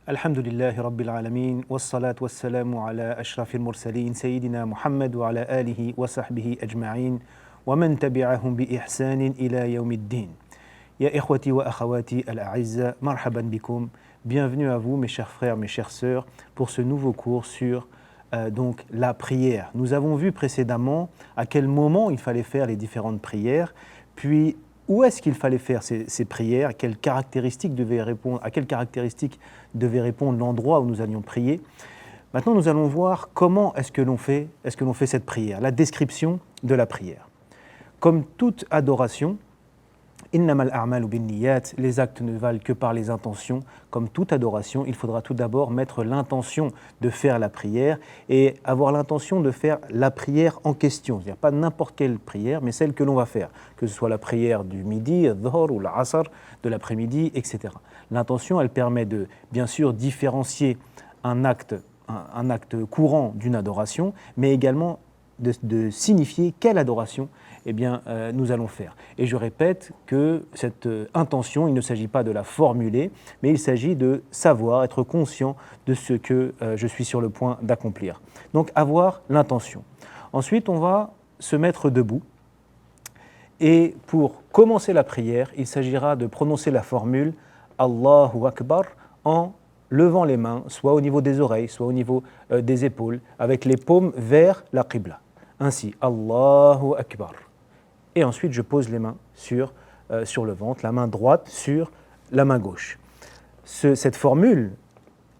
Alhamdulillahi Rabbil Alamin, wassalatu wassalamu ala ashrafil mursalin, Sayyidina Muhammad wa ala alihi wa sahbihi ajma'in, wa man tabi'ahum bi ihsanin ila yawmiddin. Ya ikhwati wa akhawati al-a'izza, marhaban bikum, bienvenue à vous mes chers frères, mes chères sœurs, pour ce nouveau cours sur donc la prière. Nous avons vu précédemment à quel moment il fallait faire les différentes prières, puis où est-ce qu'il fallait faire ces prières, à quelles caractéristiques devait répondre l'endroit où nous allions prier. Maintenant, nous allons voir comment est-ce que l'on fait cette prière, la description de la prière. Comme toute adoration, innamal a'malu binniyat, les actes ne valent que par les intentions. Comme toute adoration, il faudra tout d'abord mettre l'intention de faire la prière et avoir l'intention de faire la prière en question. C'est-à-dire pas n'importe quelle prière, mais celle que l'on va faire, que ce soit la prière du midi, al-dhuhr ou l'asr, de l'après-midi, etc. L'intention, elle permet de, bien sûr, différencier un acte courant d'une adoration, mais également de signifier quelle adoration nous allons faire. Et je répète que cette intention, il ne s'agit pas de la formuler, mais il s'agit de savoir, être conscient de ce que je suis sur le point d'accomplir. Donc avoir l'intention. Ensuite, on va se mettre debout. Et pour commencer la prière, il s'agira de prononcer la formule Allahu Akbar en levant les mains, soit au niveau des oreilles, soit au niveau des épaules, avec les paumes vers la Qibla. Ainsi, Allahu Akbar. Et ensuite, je pose les mains sur le ventre, la main droite sur la main gauche. Cette formule,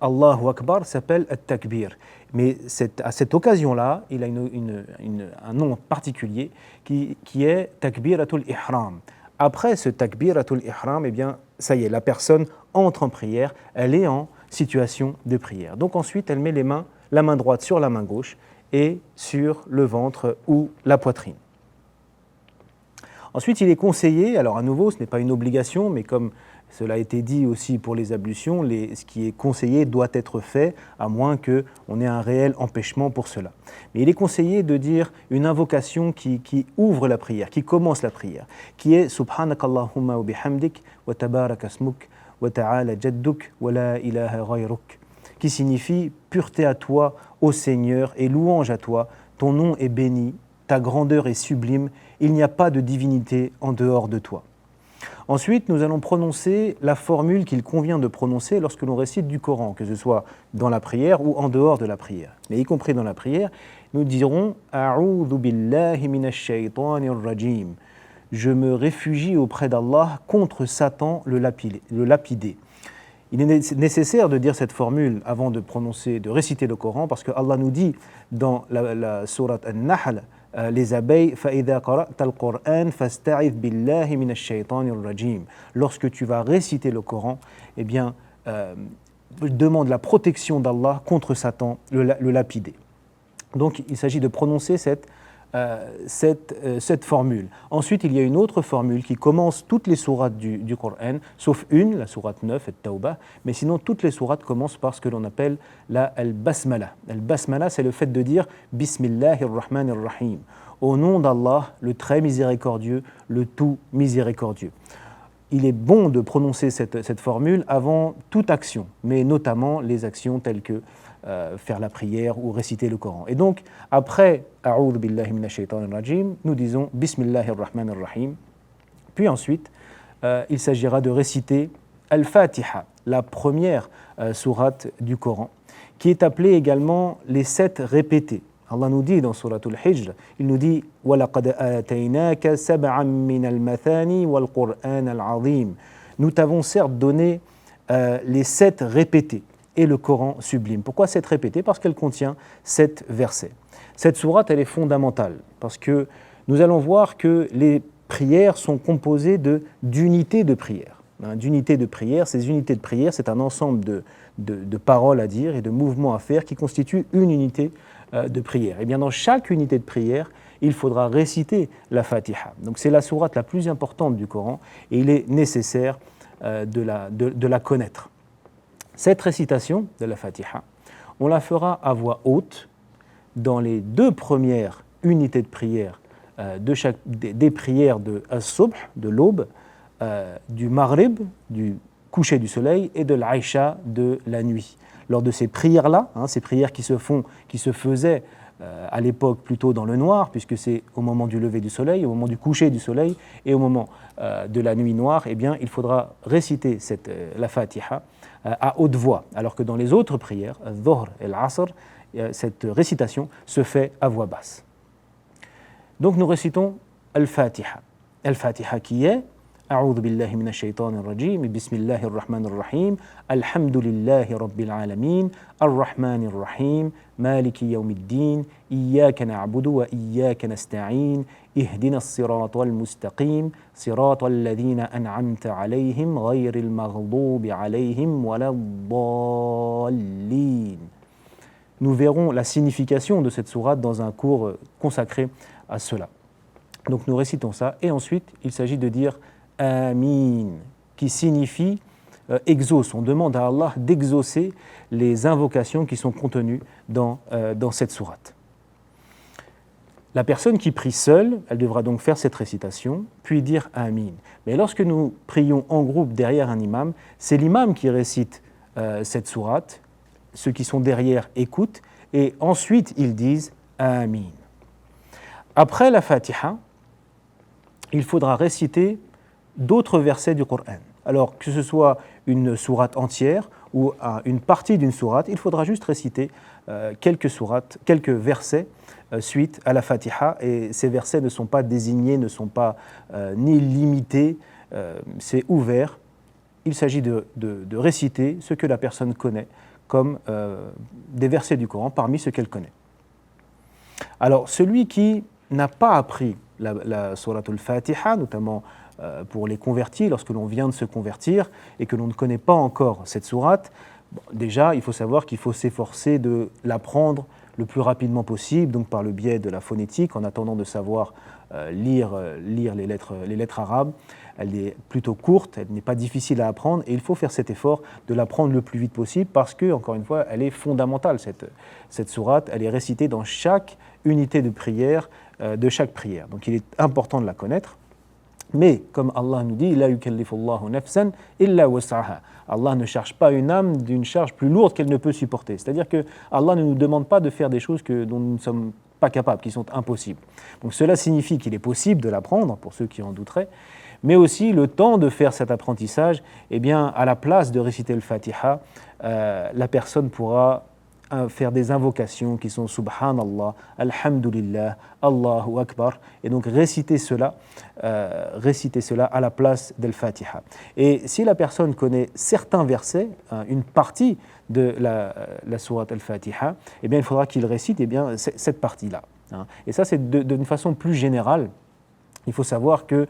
Allahu Akbar, s'appelle At-Takbir. Mais à cette occasion-là, il a un nom particulier qui est Takbiratul Ihram. Après ce Takbiratul Ihram, ça y est, la personne entre en prière, elle est en situation de prière. Donc ensuite, elle met la main droite sur la main gauche et sur le ventre ou la poitrine. Ensuite, il est conseillé, alors à nouveau, ce n'est pas une obligation, mais comme cela a été dit aussi pour les ablutions, ce qui est conseillé doit être fait, à moins qu'on ait un réel empêchement pour cela. Mais il est conseillé de dire une invocation qui ouvre la prière, qui commence la prière, qui est « Subhanakallahumma wa bihamdik, wa tabaraka asmuk, wa ta'ala jadduk, wa la ilaha ghayruk » qui signifie « Pureté à toi, ô Seigneur, et louange à toi, ton nom est béni, ta grandeur est sublime, il n'y a pas de divinité en dehors de toi. » Ensuite, nous allons prononcer la formule qu'il convient de prononcer lorsque l'on récite du Coran, que ce soit dans la prière ou en dehors de la prière. Mais y compris dans la prière, nous dirons « A'udhu billahi minash shaytanir rajim » Je me réfugie auprès d'Allah contre Satan le lapidé. Il est nécessaire de dire cette formule avant de réciter le Coran, parce que Allah nous dit dans la sourate An-Nahl, les abeilles, فَإِذَا قَرَأْتَ الْقُرْآنَ فَاسْتَعِذْ بِاللَّهِ مِنَ الشَّيْطَانِ الرَّجِيمِ. Lorsque tu vas réciter le Coran, demande la protection d'Allah contre Satan, le lapidé. Donc il s'agit de prononcer cette formule. Ensuite, il y a une autre formule qui commence toutes les sourates du Coran, sauf une, la sourate 9, At-Tawbah, mais sinon toutes les sourates commencent par ce que l'on appelle la Al-Basmala. Al-Basmala, c'est le fait de dire Bismillahir Rahmanir Rahim. Au nom d'Allah, le très miséricordieux, le tout miséricordieux. Il est bon de prononcer cette formule avant toute action, mais notamment les actions telles que faire la prière ou réciter le Coran. Et donc, après A'udhu billahi minash shaitanir rajim, nous disons Bismillahir Rahmanir Rahim. Puis ensuite, il s'agira de réciter Al-Fatiha, la première sourate du Coran, qui est appelée également les 7 répétés. Allah nous dit dans Suratul Hijr, il nous dit وَلَقَدْ آتَيْنَاكَ سَبْعًا مِّنَ الْمَثَانِي وَالْقُرْآنَ الْعَظِيمِ. Nous t'avons certes donné les 7 répétés et le Coran sublime. Pourquoi 7 répétés ? Parce qu'elle contient 7 versets. Cette sourate, elle est fondamentale, parce que nous allons voir que les prières sont composées d'unités de prière. D'unités de prière, ces unités de prière, c'est un ensemble de paroles à dire et de mouvements à faire qui constituent une unité de prière. Et bien dans chaque unité de prière, il faudra réciter la Fatiha. Donc c'est la sourate la plus importante du Coran et il est nécessaire de la connaître. Cette récitation de la Fatiha, on la fera à voix haute dans les 2 premières unités de prière des prières de As-Subh, de l'aube, du Maghrib, du coucher du soleil et de l'Aïcha de la nuit. Lors de ces prières-là, ces prières qui se faisaient à l'époque plutôt dans le noir, puisque c'est au moment du lever du soleil, au moment du coucher du soleil et au moment de la nuit noire, eh bien, il faudra réciter la Fatiha à haute voix, alors que dans les autres prières, al-Dhuhr et al-Asr, cette récitation se fait à voix basse. Donc nous récitons Al-Fatiha. Al-Fatiha qui est أعوذ بالله من الشيطان الرجيم بسم الله الرحمن الرحيم الحمد لله رب العالمين الرحمن الرحيم مالك يوم الدين إياك نعبد وإياك نستعين اهدنا الصراط المستقيم صراط الذين أنعمت عليهم غير المغضوب عليهم ولا الضالين. Nous verrons la signification de cette sourate dans un cours consacré à cela. Donc nous récitons ça et ensuite il s'agit de dire Amin, qui signifie exauce. On demande à Allah d'exaucer les invocations qui sont contenues dans cette sourate. La personne qui prie seule, elle devra donc faire cette récitation, puis dire Amin. Mais lorsque nous prions en groupe derrière un imam, c'est l'imam qui récite cette sourate, ceux qui sont derrière écoutent, et ensuite ils disent Amin. Après la Fatiha, il faudra réciter d'autres versets du Coran. Alors que ce soit une sourate entière ou une partie d'une sourate, il faudra juste réciter quelques versets suite à la Fatiha, et ces versets ne sont pas désignés, ne sont pas ni limités, c'est ouvert. Il s'agit de réciter ce que la personne connaît comme des versets du Coran parmi ceux qu'elle connaît. Alors celui qui n'a pas appris la sourate al-Fatiha, notamment pour les convertis, lorsque l'on vient de se convertir et que l'on ne connaît pas encore cette sourate, déjà il faut savoir qu'il faut s'efforcer de l'apprendre le plus rapidement possible, donc par le biais de la phonétique, en attendant de savoir lire les lettres arabes. Elle est plutôt courte, elle n'est pas difficile à apprendre, et il faut faire cet effort de l'apprendre le plus vite possible parce que, encore une fois, elle est fondamentale, cette sourate. Elle est récitée dans chaque unité de prière, de chaque prière. Donc il est important de la connaître. Mais, comme Allah nous dit, La yukallifullahu nafsan illa was'aha. Allah ne charge pas une âme d'une charge plus lourde qu'elle ne peut supporter. C'est-à-dire que Allah ne nous demande pas de faire des choses dont nous ne sommes pas capables, qui sont impossibles. Donc cela signifie qu'il est possible de l'apprendre, pour ceux qui en douteraient, mais aussi le temps de faire cet apprentissage, eh bien, à la place de réciter le Fatiha, la personne pourra faire des invocations qui sont Subhanallah, Alhamdulillah, Allahu Akbar, et donc réciter cela à la place del Fatiha. Et si la personne connaît certains versets, une partie de la sourate al-Fatiha, eh bien il faudra qu'il récite cette partie-là. Et ça c'est d'une façon plus générale. Il faut savoir que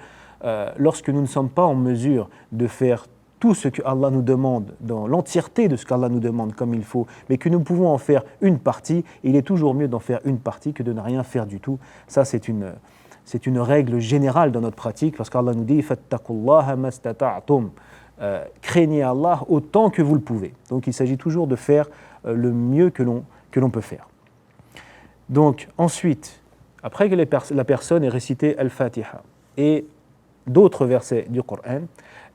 lorsque nous ne sommes pas en mesure de faire tout ce que Allah nous demande, dans l'entièreté de ce qu'Allah nous demande comme il faut, mais que nous pouvons en faire une partie, il est toujours mieux d'en faire une partie que de ne rien faire du tout. Ça, c'est une règle générale dans notre pratique, parce qu'Allah nous dit « Fattaqullaha mastata'tum » craignez Allah autant que vous le pouvez. Donc il s'agit toujours de faire le mieux que l'on peut faire. Donc ensuite, après que la personne ait récité Al-Fatiha et d'autres versets du Coran,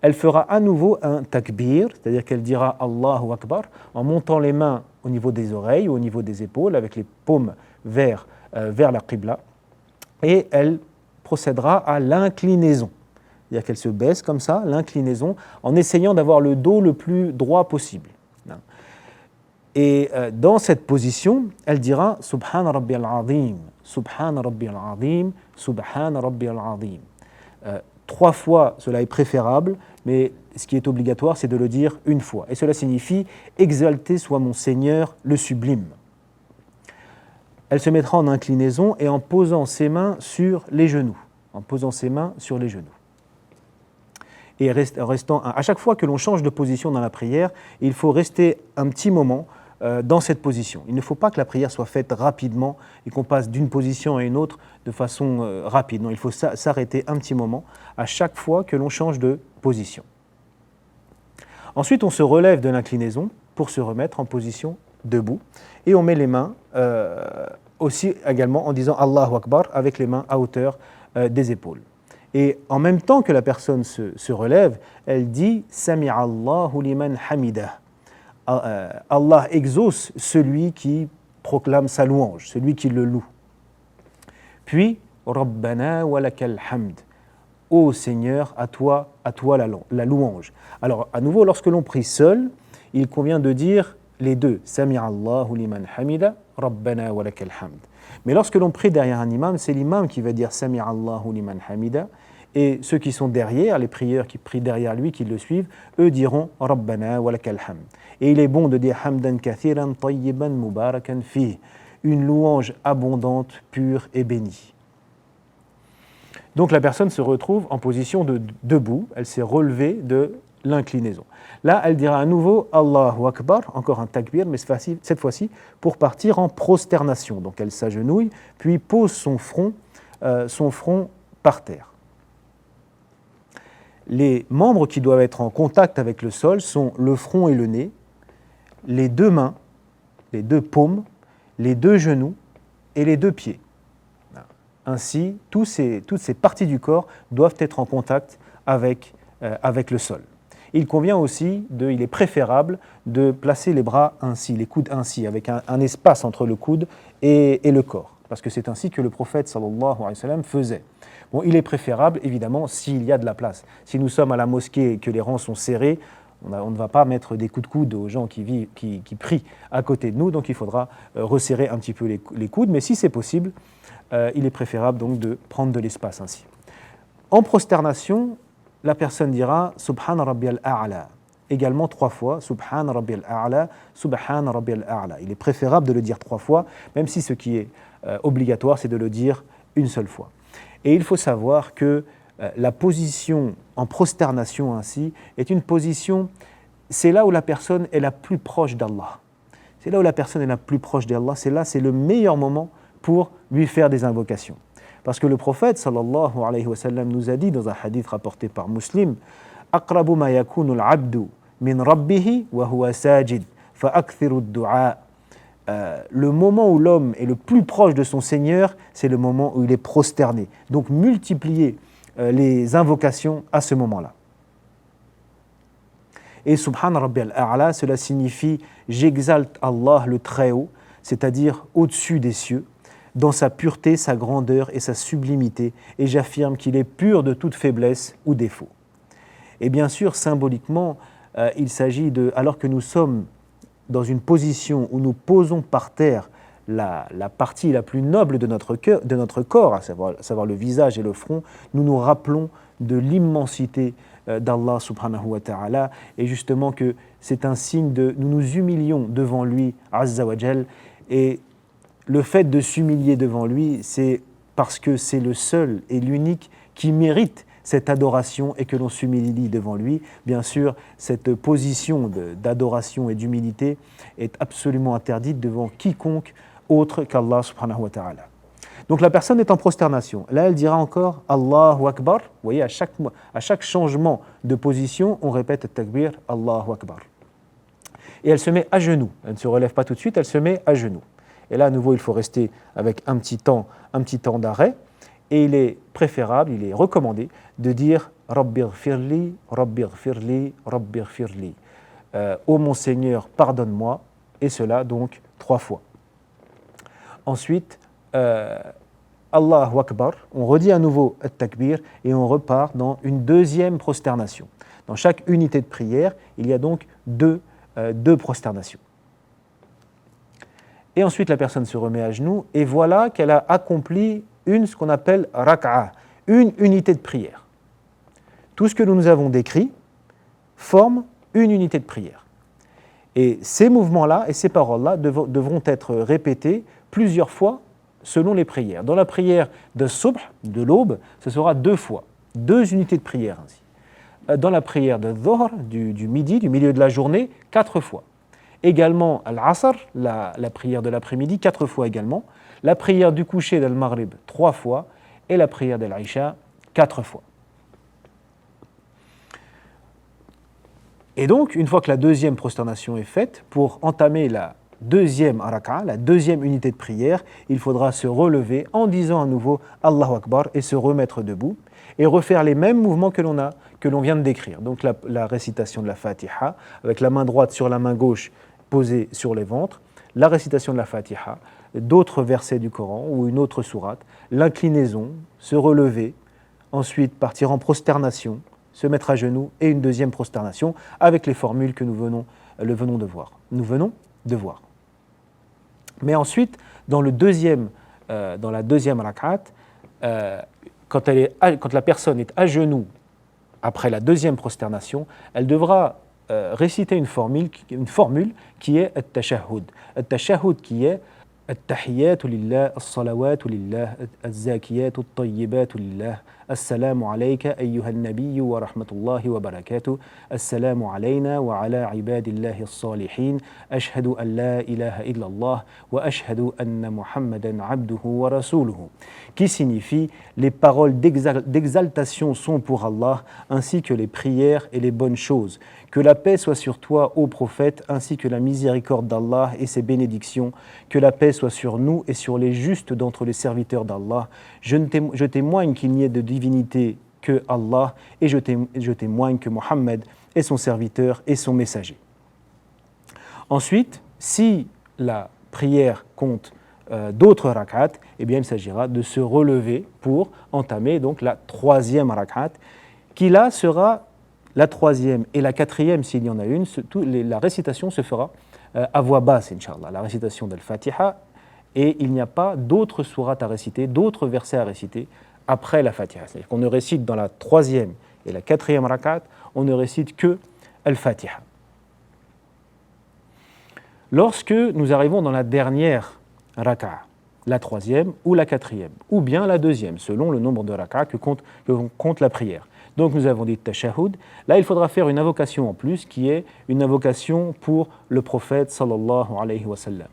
elle fera à nouveau un takbir, c'est-à-dire qu'elle dira Allahu Akbar en montant les mains au niveau des oreilles ou au niveau des épaules avec les paumes vers la Qibla, et elle procédera à l'inclinaison. C'est-à-dire qu'elle se baisse comme ça, l'inclinaison, en essayant d'avoir le dos le plus droit possible. Et dans cette position, elle dira Subhana Rabbiyal Azim, Subhana Rabbiyal Azim, Subhana Rabbiyal Azim. 3 fois, cela est préférable, mais ce qui est obligatoire, c'est de le dire une fois. Et cela signifie « Exalté soit mon Seigneur, le sublime ». Elle se mettra en inclinaison et en posant ses mains sur les genoux. Et à chaque fois que l'on change de position dans la prière, il faut rester un petit moment dans cette position. Il ne faut pas que la prière soit faite rapidement et qu'on passe d'une position à une autre de façon rapide. Non, il faut s'arrêter un petit moment à chaque fois que l'on change de position. Ensuite, on se relève de l'inclinaison pour se remettre en position debout et on met les mains aussi également en disant Allahu Akbar avec les mains à hauteur des épaules. Et en même temps que la personne se relève, elle dit « Sami'allahu liman hamidah ». Allah exauce celui qui proclame sa louange, celui qui le loue. Puis « Rabbana wa lakal hamd ». Ô Seigneur, à toi la louange. Alors, à nouveau, lorsque l'on prie seul, il convient de dire les deux. Sami'allahu liman hamida, Rabbana wa lakal hamd. Mais lorsque l'on prie derrière un imam, c'est l'imam qui va dire Sami'allahu liman hamida, et ceux qui sont derrière, les prieurs qui prient derrière lui, qui le suivent, eux diront Rabbana wa lakal hamd. Et il est bon de dire Hamdan kathiran tayyiban mubarakan fih, une louange abondante, pure et bénie. Donc la personne se retrouve en position de debout, elle s'est relevée de l'inclinaison. Là, elle dira à nouveau Allahu Akbar, encore un takbir, mais cette fois-ci pour partir en prosternation. Donc elle s'agenouille, puis pose son front par terre. Les membres qui doivent être en contact avec le sol sont le front et le nez, les deux mains, les deux paumes, les deux genoux et les deux pieds. Ainsi, toutes ces parties du corps doivent être en contact avec le sol. Il convient aussi, il est préférable de placer les bras ainsi, les coudes ainsi, avec un espace entre le coude et le corps, parce que c'est ainsi que le prophète sallallahu alayhi wa sallam faisait. Bon, il est préférable, évidemment, s'il y a de la place. Si nous sommes à la mosquée et que les rangs sont serrés, on ne va pas mettre des coups de coude aux gens qui prient à côté de nous, donc il faudra resserrer un petit peu les coudes, mais si c'est possible, il est préférable donc de prendre de l'espace ainsi. En prosternation, la personne dira Subhan Rabbiyal A'la, également 3 fois, Subhan Rabbiyal A'la, Subhan Rabbiyal A'la. Il est préférable de le dire 3 fois, même si ce qui est obligatoire, c'est de le dire une seule fois. Et il faut savoir que la position en prosternation ainsi est une position, c'est là où la personne est la plus proche d'Allah. C'est là où la personne est la plus proche d'Allah, c'est le meilleur moment pour lui faire des invocations. Parce que le prophète sallallahu alayhi wa sallam nous a dit dans un hadith rapporté par Muslim Aqrabu ma yakunu al-'abdu min rabbihi wa huwa sajid fa akthiru ad-du'a. Le moment où l'homme est le plus proche de son Seigneur, c'est le moment où il est prosterné. Donc multipliez les invocations à ce moment-là. Et Subhan Rabbi al-A'la, cela signifie j'exalte Allah le Très-Haut, c'est-à-dire au-dessus des cieux, dans sa pureté, sa grandeur et sa sublimité, et j'affirme qu'il est pur de toute faiblesse ou défaut. Et bien sûr, symboliquement, il s'agit de, alors que nous sommes dans une position où nous posons par terre la partie la plus noble de notre corps, à savoir le visage et le front, nous nous rappelons de l'immensité d'Allah subhanahu wa ta'ala, et justement que c'est un signe de, nous nous humilions devant lui, azza wa jal, et le fait de s'humilier devant lui, c'est parce que c'est le seul et l'unique qui mérite cette adoration et que l'on s'humilie devant lui. Bien sûr, cette position d'adoration et d'humilité est absolument interdite devant quiconque autre qu'Allah subhanahu wa ta'ala. Donc la personne est en prosternation. Là, elle dira encore Allahu Akbar. Vous voyez, à chaque changement de position, on répète le takbir Allahu Akbar. Et elle se met à genoux. Elle ne se relève pas tout de suite, elle se met à genoux. Et là, à nouveau, il faut rester avec un petit temps d'arrêt. Et il est préférable, il est recommandé de dire Rabbi ghfirli, Rabbi ghfirli, Rabbi ghfirli. Ô mon Seigneur, pardonne-moi. Et cela donc 3 fois. Ensuite, Allahu Akbar, on redit à nouveau At-Takbir et on repart dans une deuxième prosternation. Dans chaque unité de prière, il y a donc deux prosternations. Et ensuite, la personne se remet à genoux et voilà qu'elle a accompli ce qu'on appelle rak'a, une unité de prière. Tout ce que nous avons décrit forme une unité de prière. Et ces mouvements-là et ces paroles-là devront être répétés plusieurs fois selon les prières. Dans la prière de Subh, de l'aube, ce sera 2 fois, 2 unités de prière ainsi. Dans la prière de Dhuhr, du midi, du milieu de la journée, 4 fois. Également, Al-Asr, la prière de l'après-midi, 4 fois également. La prière du coucher d'Al-Maghrib, 3 fois. Et la prière de l'Aïcha, 4 fois. Et donc, une fois que la deuxième prosternation est faite, pour entamer deuxième raka'a, la deuxième unité de prière, il faudra se relever en disant à nouveau Allahu Akbar et se remettre debout et refaire les mêmes mouvements que l'on vient de décrire. Donc la récitation de la Fatiha, avec la main droite sur la main gauche posée sur les ventres, la récitation de la Fatiha, d'autres versets du Coran ou une autre sourate, l'inclinaison, se relever, ensuite partir en prosternation, se mettre à genoux et une deuxième prosternation avec les formules que nous venons de voir. Mais ensuite, dans la deuxième rak'at, quand la personne est à genoux après la deuxième prosternation, elle devra réciter une formule qui est at-tashahhud. At-tashahhud qui est التحيات لله الصلوات لله الزاكيات الطيبات لله السلام عليك أيها النبي ورحمة الله وبركاته السلام علينا وعلى عباد الله الصالحين أشهد أن لا إله إلا الله وأشهد أن محمدا عبده ورسوله qui signifie les paroles d'exaltation sont pour Allah ainsi que les prières et les bonnes choses. Que la paix soit sur toi, ô prophète, ainsi que la miséricorde d'Allah et ses bénédictions. Que la paix soit sur nous et sur les justes d'entre les serviteurs d'Allah. Je témoigne qu'il n'y ait de divinité que Allah et je témoigne que Mohammed est son serviteur et son messager. Ensuite, si la prière compte d'autres rak'at, eh bien il s'agira de se relever pour entamer donc la troisième rak'at, qui là sera la troisième et la quatrième, s'il y en a une, la récitation se fera à voix basse, Inch'Allah, la récitation d'Al-Fatiha, et il n'y a pas d'autres sourates à réciter, d'autres versets à réciter après la Fatiha. C'est-à-dire qu'on ne récite dans la troisième et la quatrième rak'at, on ne récite que Al-Fatiha. Lorsque nous arrivons dans la dernière raka'a, la troisième ou la quatrième, ou bien la deuxième, selon le nombre de raka'a que compte la prière. Donc nous avons dit tashahhud. Là, il faudra faire une invocation en plus, qui est une invocation pour le prophète sallallahu alayhi wa sallam.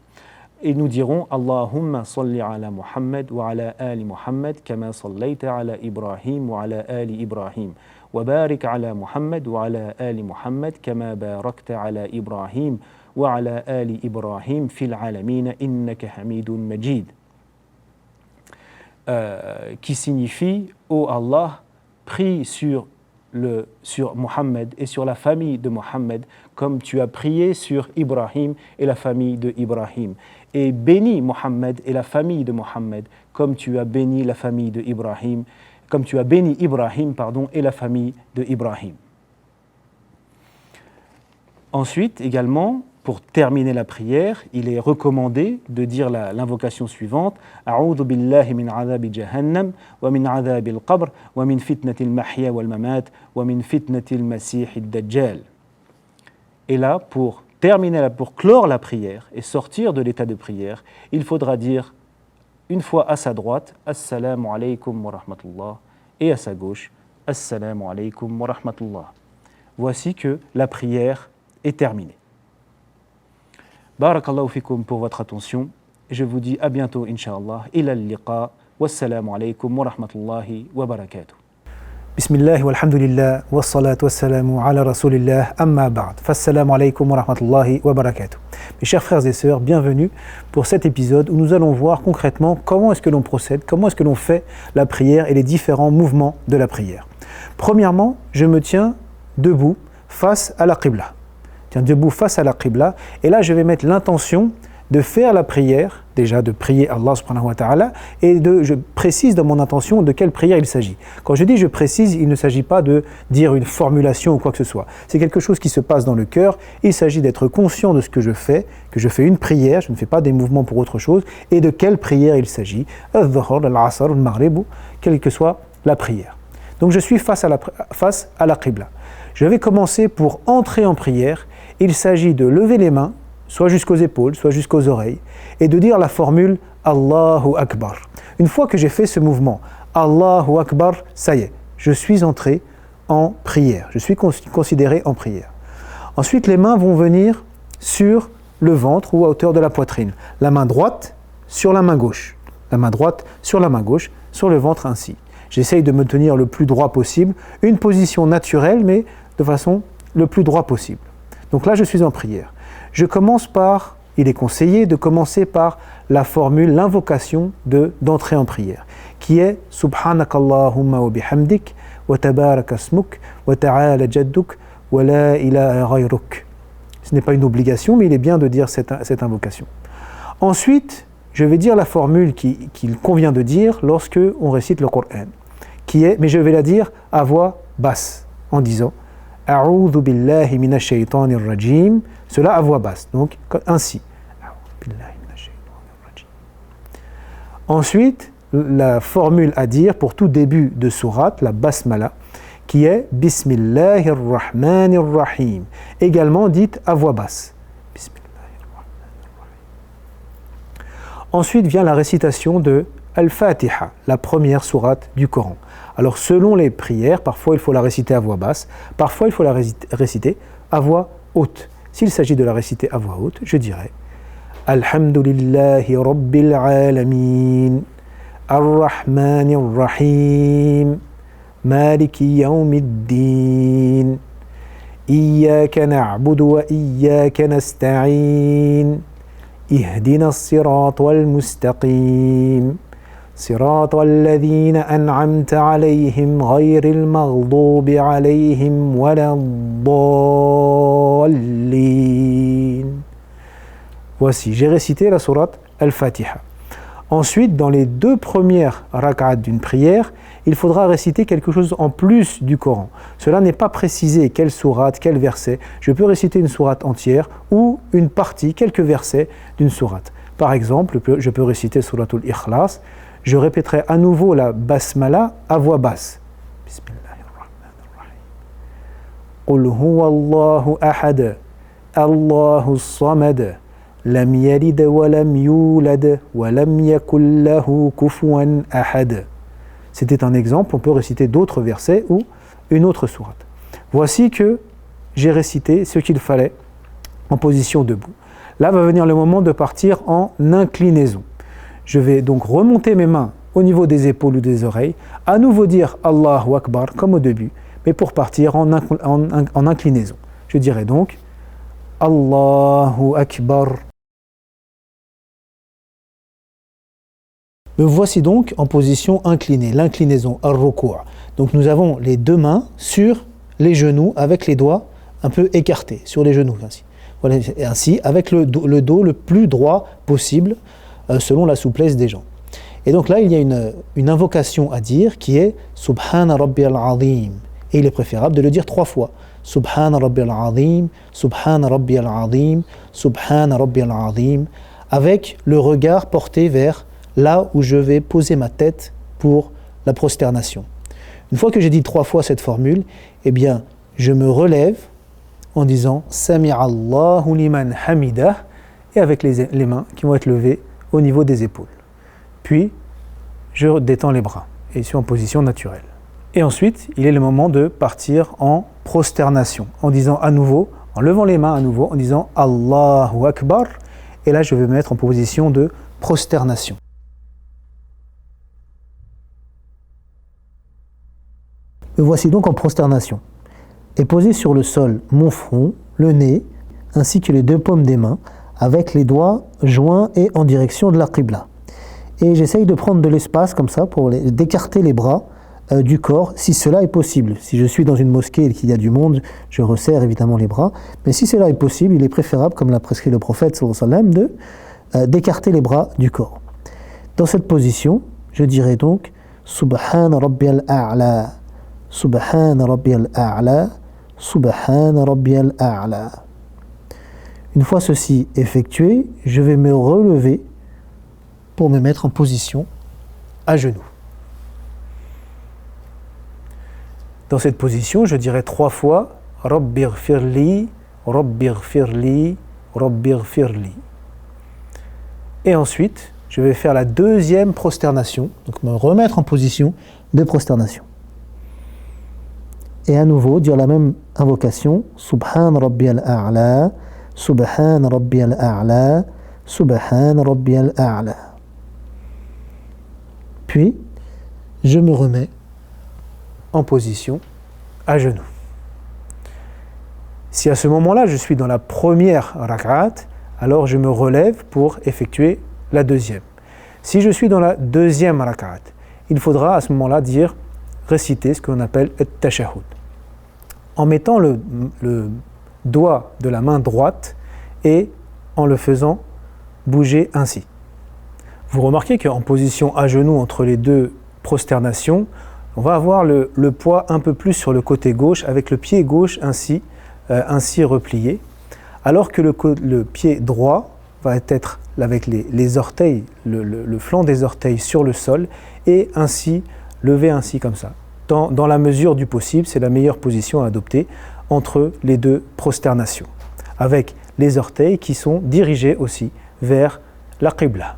Et nous dirons Allahumma salli ala Muhammad wa ala ali Muhammad kama sallayta ala Ibrahim wa ala ali Ibrahim. وبارك على محمد وعلى آل محمد كما باركت على إبراهيم وعلى آل إبراهيم في العالمين إنك حميد مجيد. Qui signifie ô Allah, prie sur Mohammed et sur la famille de Mohammed comme tu as prié sur Ibrahim et la famille de Ibrahim. Et bénis Mohammed et la famille de Mohammed comme tu as béni la famille de Ibrahim, comme tu as béni Ibrahim, et la famille de Ibrahim. Ensuite, également, pour terminer la prière, il est recommandé de dire l'invocation suivante A'udhu billahi min adhabi jahannam wa min adhabi al-qabr wa min fitnati al-mahya wal-mamat wa min fitnati al-masih ad-dajjal. Et là, pour clore la prière et sortir de l'état de prière, il faudra dire une fois à sa droite Assalamu alaykum wa rahmatullah et à sa gauche Assalamu alaykum wa rahmatullah. Voici que la prière est terminée. Barakallahu fikum pour votre attention. Je vous dis à bientôt, Inch'Allah. Ila al-liqa. Wassalamu alaykum wa rahmatullahi wa barakatuh. Bismillah walhamdulillah wassalatu wassalamu ala rasulillah amma ba'd. Fassalamu alaykum wa rahmatullahi wa barakatuh. Mes chers frères et sœurs, bienvenue pour cet épisode où nous allons voir concrètement comment est-ce que l'on procède, comment est-ce que l'on fait la prière et les différents mouvements de la prière. Premièrement, je me tiens debout face à la Qibla. Debout face à la Qibla, et là je vais mettre l'intention de faire la prière, déjà de prier Allah subhanahu wa ta'ala, et je précise dans mon intention de quelle prière il s'agit. Quand je dis je précise, il ne s'agit pas de dire une formulation ou quoi que ce soit. C'est quelque chose qui se passe dans le cœur, il s'agit d'être conscient de ce que je fais une prière, je ne fais pas des mouvements pour autre chose, et de quelle prière il s'agit, al-dhuhr, al-asr, al-maghrib, quelle que soit la prière. Donc je suis face à la Qibla. Je vais commencer pour entrer en prière. Il s'agit de lever les mains, soit jusqu'aux épaules, soit jusqu'aux oreilles, et de dire la formule Allahu Akbar. Une fois que j'ai fait ce mouvement, Allahu Akbar, ça y est, je suis entré en prière, je suis considéré en prière. Ensuite, les mains vont venir sur le ventre ou à hauteur de la poitrine. La main droite sur la main gauche, la main droite sur la main gauche, sur le ventre ainsi. J'essaye de me tenir le plus droit possible, une position naturelle, mais de façon le plus droit possible. Donc là, je suis en prière. Je commence par il est conseillé de commencer par la formule, l'invocation d'entrée en prière, qui est « Subhanakallahumma wa bihamdik, wa tabarak asmuk, wa ta'ala jadduk, wa la ilaha ghayruk ». Ce n'est pas une obligation, mais il est bien de dire cette invocation. Ensuite, je vais dire la formule qu'il convient de dire lorsque on récite le Coran, qui est, mais je vais la dire à voix basse, en disant « A'udhu billahi minash shaytanir rajim », cela à voix basse, donc ainsi. Ensuite, la formule à dire pour tout début de sourate, la basmala, qui est « Bismillahir rahmanir rahim », également dite à voix basse. Ensuite vient la récitation de Al-Fatiha, la première sourate du Coran. Alors selon les prières, parfois il faut la réciter à voix basse, parfois il faut la réciter à voix haute. S'il s'agit de la réciter à voix haute, je dirais Alhamdulillahi Rabbil Alamin, Ar-Rahmanir Rahim, Maliki Yawmiddin, Iyyaka na'budu wa Iyyaka nasta'in, اهدنا الصراط المستقيم صراط الذين أنعمت عليهم غير المغضوب عليهم ولا الضالين. Voici, j'ai récité la sourate Al-Fatiha. Ensuite, dans les deux premières rak'at d'une prière, il faudra réciter quelque chose en plus du Coran. Cela n'est pas précisé quelle sourate, quel verset. Je peux réciter une sourate entière ou une partie, quelques versets d'une sourate. Par exemple, je peux réciter Suratul Ikhlas. Je répéterai à nouveau la basmala à voix basse. Bismillahirrahmanirrahim. Qul huwallahu ahad, Allahus samad. Lam yalid wa lam yulad wa lam yakul lahu kufuwan ahad. C'était un exemple, on peut réciter d'autres versets ou une autre sourate. Voici que j'ai récité ce qu'il fallait en position debout. Là va venir le moment de partir en inclinaison. Je vais donc remonter mes mains au niveau des épaules ou des oreilles, à nouveau dire Allahu Akbar comme au début, mais pour partir en inclinaison. Je dirai donc Allahu Akbar. Me voici donc en position inclinée, l'inclinaison, ar-ruku'. Donc nous avons les deux mains sur les genoux avec les doigts un peu écartés sur les genoux ainsi. Voilà, ainsi avec le dos le plus droit possible selon la souplesse des jambes. Et donc là il y a une invocation à dire qui est Subhana Rabbiyal Azim. Et il est préférable de le dire 3 fois. Subhana Rabbiyal Azim, Subhana Rabbiyal Azim, Subhana Rabbiyal Azim, avec le regard porté vers là où je vais poser ma tête pour la prosternation. Une fois que j'ai dit 3 fois cette formule, eh bien, je me relève en disant « Sami'allahu liman hamidah » et avec les mains qui vont être levées au niveau des épaules. Puis, je détends les bras et suis en position naturelle. Et ensuite, il est le moment de partir en prosternation, en disant à nouveau, en levant les mains à nouveau, en disant « Allahu Akbar » et là, je vais me mettre en position de prosternation. Me voici donc en prosternation et posé sur le sol mon front, le nez, ainsi que les 2 paumes des mains, avec les doigts joints et en direction de la qibla. Et j'essaye de prendre de l'espace comme ça pour d'écarter les bras du corps, si cela est possible. Si je suis dans une mosquée et qu'il y a du monde, je resserre évidemment les bras. Mais si cela est possible, il est préférable, comme l'a prescrit le prophète sallallahu alayhi wa sallam, d'écarter les bras du corps. Dans cette position, je dirais donc Subhan Rabbiyal A'la. Subhana Rabbiyal A'la, Subhana Rabbiyal A'la. Une fois ceci effectué, je vais me relever pour me mettre en position à genoux. Dans cette position, je dirai 3 fois Rabbighfirli, Rabbighfirli, Rabbighfirli. Et ensuite, je vais faire la 2e prosternation, donc me remettre en position de prosternation. Et à nouveau, dire la même invocation, Subhan Rabbiyal A'la, Subhan Rabbiyal A'la, Subhan Rabbiyal A'la. Puis, je me remets en position à genoux. Si à ce moment-là, je suis dans la première rak'at, alors je me relève pour effectuer la deuxième. Si je suis dans la deuxième rak'at, il faudra à ce moment-là réciter ce qu'on appelle at-tashahhud. En mettant le doigt de la main droite et en le faisant bouger ainsi. Vous remarquez qu'en position à genoux entre les deux prosternations, on va avoir le poids un peu plus sur le côté gauche avec le pied gauche ainsi replié, alors que le pied droit va être avec les orteils, le flanc des orteils sur le sol et ainsi levé ainsi comme ça. Dans la mesure du possible, c'est la meilleure position à adopter entre les deux prosternations, avec les orteils qui sont dirigés aussi vers la qibla.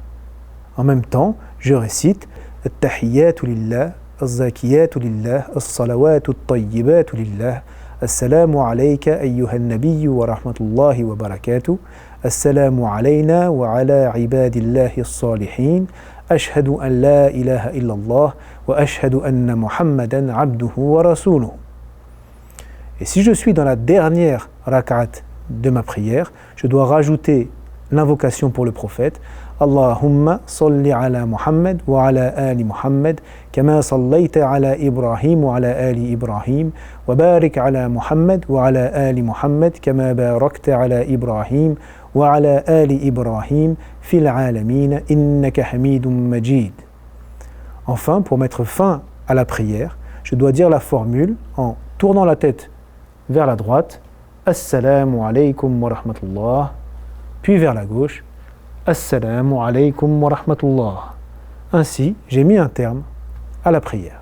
En même temps, je récite At-tahiyyatu lillah, az-zakiyatu lillah, as-salawatu at-tayyibatu lillah, Assalamu alayka ayyuhan nabiyyu wa rahmatullahi wa barakatuh, Assalamu alayna wa ala ibadillahi as-salihin, Ashhadu an la ilaha illallah wa ashhadu anna Muhammadan abduhu wa rasuluhu. Et si je suis dans la dernière rak'at de ma prière, je dois rajouter l'invocation pour le prophète. Allahumma salli ala Muhammad wa ala ali Muhammad kama sallayta ala Ibrahim wa ala ali Ibrahim wa barik ala Muhammad wa ala ali Muhammad kama barakta ala Ibrahim wa ala ali Ibrahim fil alamin innaka hamidun majid. Enfin, pour mettre fin à la prière, je dois dire la formule en tournant la tête vers la droite, Assalamu alaykum wa rahmatullah, puis vers la gauche, Assalamu alaykum wa rahmatullah. Ainsi, j'ai mis un terme à la prière.